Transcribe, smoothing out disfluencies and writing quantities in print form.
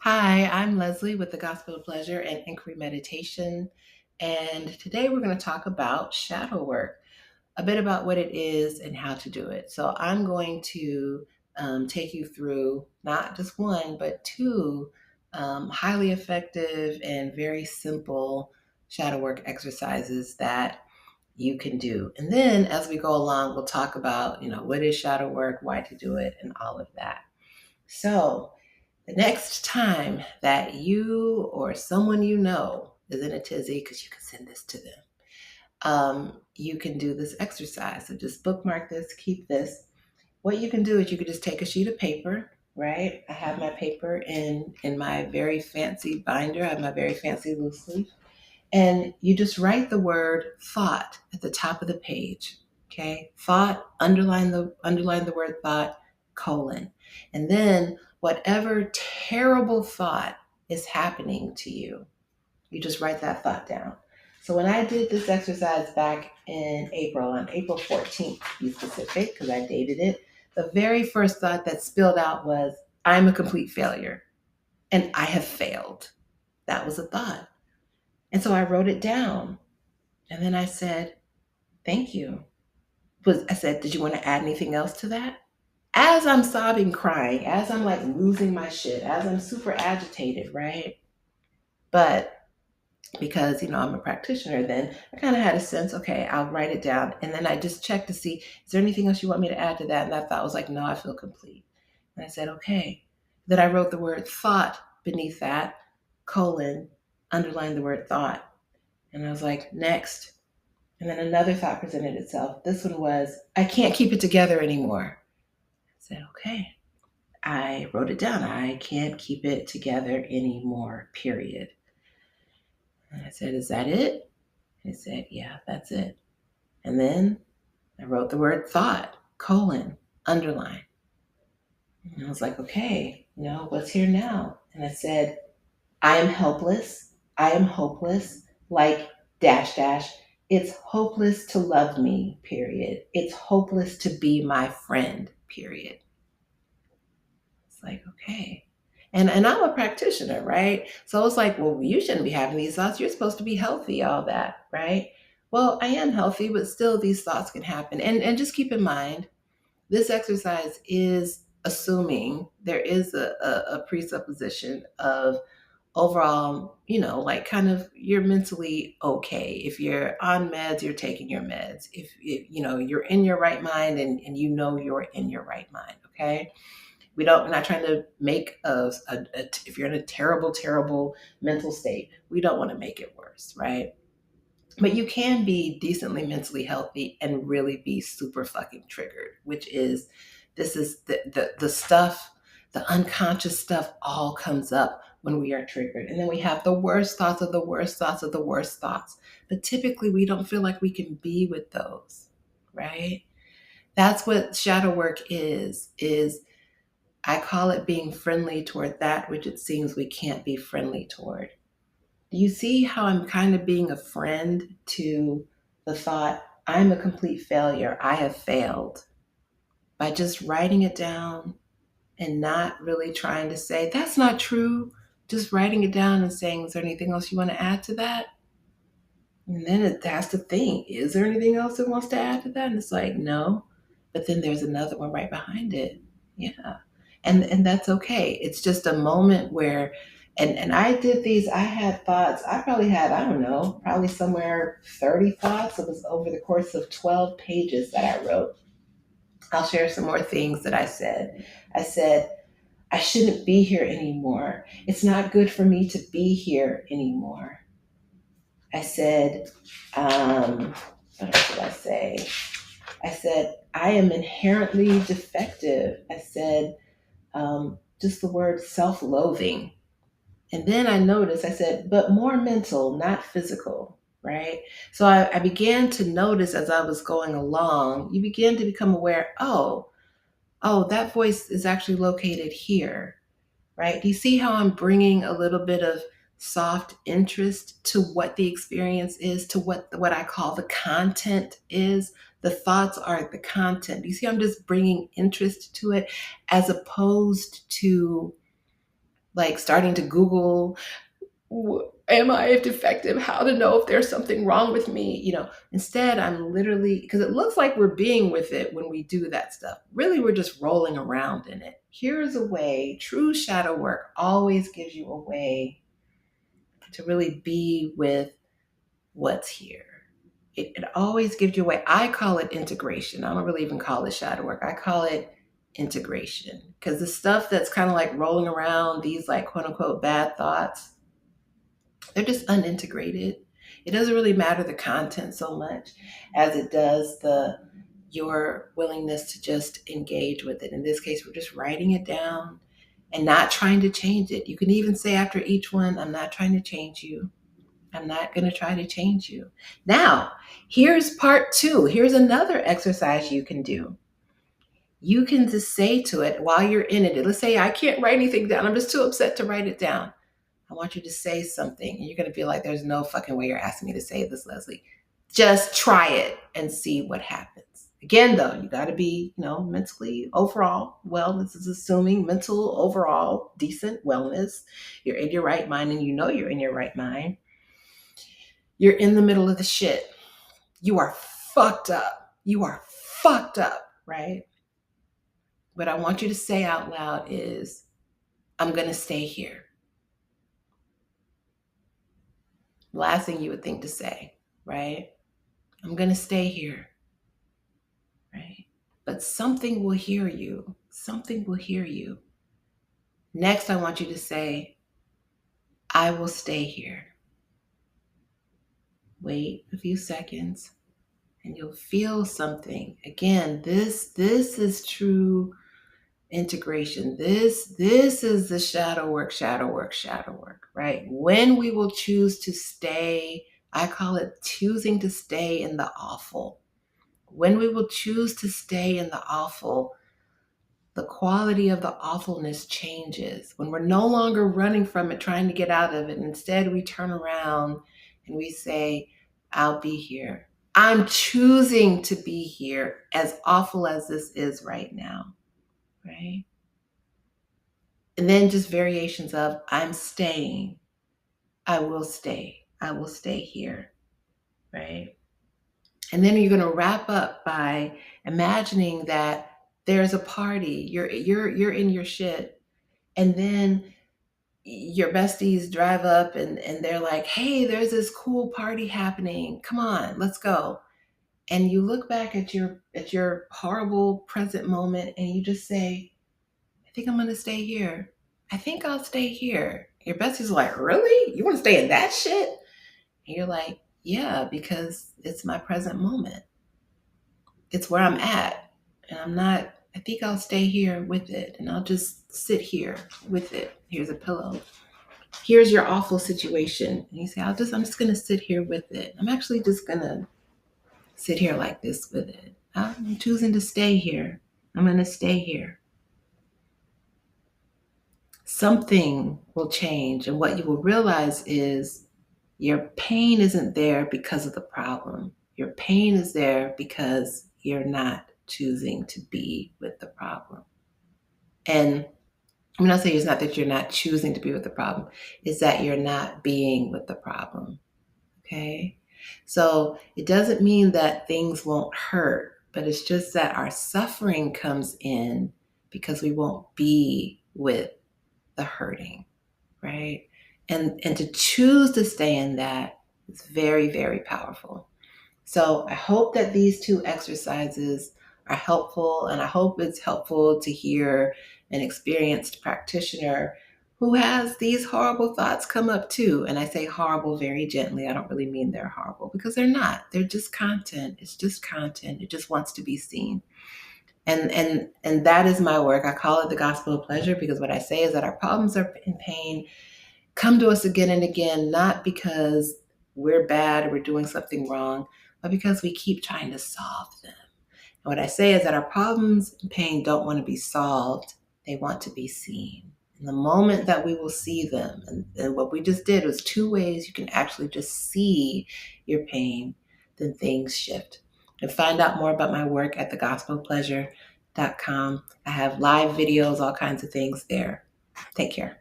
Hi, I'm Leslie with the Gospel of Pleasure and Inquiry Meditation. And today we're going to talk about shadow work, a bit about what it is and how to do it. So I'm going to take you through not just one, but two highly effective and very simple shadow work exercises that you can do. And then as we go along, we'll talk about, what is shadow work, why to do it, and all of that. So, the next time that you or someone you know is in a tizzy, because you can send this to them, you can do this exercise. So just bookmark this, keep this. What you can do is you can just take a sheet of paper, right? I have my paper in my very fancy binder. I have my very fancy loose leaf. And you just write the word thought at the top of the page. Okay? Thought, underline the word thought, colon. And then whatever terrible thought is happening to you, you just write that thought down. So when I did this exercise back in April, on April 14th to be specific, because I dated it, the very first thought that spilled out was, I'm a complete failure and I have failed. That was a thought. And so I wrote it down. And then I said, thank you. I said, did you want to add anything else to that? As I'm sobbing, crying, as I'm like losing my shit, as I'm super agitated, right? But because, I'm a practitioner, then I kind of had a sense, okay, I'll write it down. And then I just checked to see, is there anything else you want me to add to that? And that thought was like, no, I feel complete. And I said, okay. Then I wrote the word thought beneath that, colon, underlined the word thought. And I was like, next. And then another thought presented itself. This one was, I can't keep it together anymore. I said, okay. I wrote it down. I can't keep it together anymore, period. And I said, is that it? He said, yeah, that's it. And then I wrote the word thought, colon, underline. And I was like, okay, what's here now? And I said, I am helpless. I am hopeless, like dash dash. It's hopeless to love me, period. It's hopeless to be my friend, period. It's like, okay. And I'm a practitioner, right? So it's like, well, you shouldn't be having these thoughts. You're supposed to be healthy, all that, right? Well, I am healthy, but still these thoughts can happen. And just keep in mind, this exercise is assuming there is a presupposition of overall, like kind of you're mentally okay. If you're on meds, you're taking your meds. If you're in your right mind and you're in your right mind, okay? We're not trying to make if you're in a terrible, terrible mental state, we don't want to make it worse, right? But you can be decently mentally healthy and really be super fucking triggered, which is this is the stuff, the unconscious stuff all comes up when we are triggered. And then we have the worst thoughts of the worst thoughts of the worst thoughts. But typically we don't feel like we can be with those, right? That's what shadow work is I call it being friendly toward that which it seems we can't be friendly toward. Do you see how I'm kind of being a friend to the thought, I'm a complete failure, I have failed, by just writing it down and not really trying to say, that's not true, just writing it down and saying, is there anything else you want to add to that? And then it has to think, is there anything else it wants to add to that? And it's like, no. But then there's another one right behind it. Yeah. And that's okay. It's just a moment where and I did these, I had thoughts, I probably had, I don't know, probably somewhere 30 thoughts. It was over the course of 12 pages that I wrote. I'll share some more things that I said. I said, I shouldn't be here anymore. It's not good for me to be here anymore. I said, what else did I say? I said, I am inherently defective. I said, just the word self loathing. And then I noticed, I said, but more mental, not physical, right? So I began to notice as I was going along, you begin to become aware, that voice is actually located here, right? Do you see how I'm bringing a little bit of soft interest to what the experience is, to what I call the content is? The thoughts are the content. Do you see I'm just bringing interest to it as opposed to like starting to Google, am I defective? How to know if there's something wrong with me? Instead, I'm literally, because it looks like we're being with it when we do that stuff. Really, we're just rolling around in it. Here's a way, true shadow work always gives you a way to really be with what's here. It always gives you a way. I call it integration. I don't really even call it shadow work. I call it integration, because the stuff that's kind of like rolling around, these like quote unquote bad thoughts, they're just unintegrated. It doesn't really matter the content so much as it does your willingness to just engage with it. In this case, we're just writing it down and not trying to change it. You can even say after each one, I'm not trying to change you. I'm not going to try to change you. Now, here's part 2. Here's another exercise you can do. You can just say to it while you're in it. Let's say I can't write anything down. I'm just too upset to write it down. I want you to say something. And you're going to be like, there's no fucking way you're asking me to say this, Leslie. Just try it and see what happens. Again, though, you got to be, mentally overall well. This is assuming mental overall decent wellness. You're in your right mind, and you're in your right mind. You're in the middle of the shit. You are fucked up. You are fucked up, right? What I want you to say out loud is, I'm going to stay here. Last thing you would think to say, right? I'm going to stay here, right? But something will hear you. Something will hear you. Next, I want you to say, I will stay here. Wait a few seconds and you'll feel something. Again, this is true integration. This is the shadow work, right? When we will choose to stay, I call it choosing to stay in the awful. When we will choose to stay in the awful, the quality of the awfulness changes. When we're no longer running from it, trying to get out of it, instead we turn around and we say, I'll be here. I'm choosing to be here, as awful as this is right now, right? And then just variations of, I'm staying. I will stay. I will stay here, right? And then you're going to wrap up by imagining that there's a party. You're in your shit, and then your besties drive up and they're like, hey, there's this cool party happening. Come on, let's go. And you look back at your horrible present moment and you just say, I think I'm going to stay here. I think I'll stay here. Your bestie's like, really? You want to stay in that shit? And you're like, yeah, because it's my present moment. It's where I'm at. And I think I'll stay here with it. And I'll just sit here with it. Here's a pillow. Here's your awful situation. And you say, I'm just going to sit here with it. I'm actually just going to sit here like this with it. I'm choosing to stay here. I'm going to stay here. Something will change. And what you will realize is your pain isn't there because of the problem. Your pain is there because you're not choosing to be with the problem. And I'm not saying it's not that you're not choosing to be with the problem. It's that you're not being with the problem. Okay? So it doesn't mean that things won't hurt, but it's just that our suffering comes in because we won't be with the hurting, right? And to choose to stay in that is very, very powerful. So I hope that these 2 exercises are helpful, and I hope it's helpful to hear an experienced practitioner who has these horrible thoughts come up too. And I say horrible very gently. I don't really mean they're horrible, because they're not. They're just content. It's just content. It just wants to be seen. And that is my work. I call it the gospel of pleasure, because what I say is that our problems are in pain come to us again and again, not because we're bad or we're doing something wrong, but because we keep trying to solve them. And what I say is that our problems and pain don't want to be solved. They want to be seen. And the moment that we will see them, and what we just did was 2 ways you can actually just see your pain, then things shift. And find out more about my work at thegospelpleasure.com. I have live videos, all kinds of things there. Take care.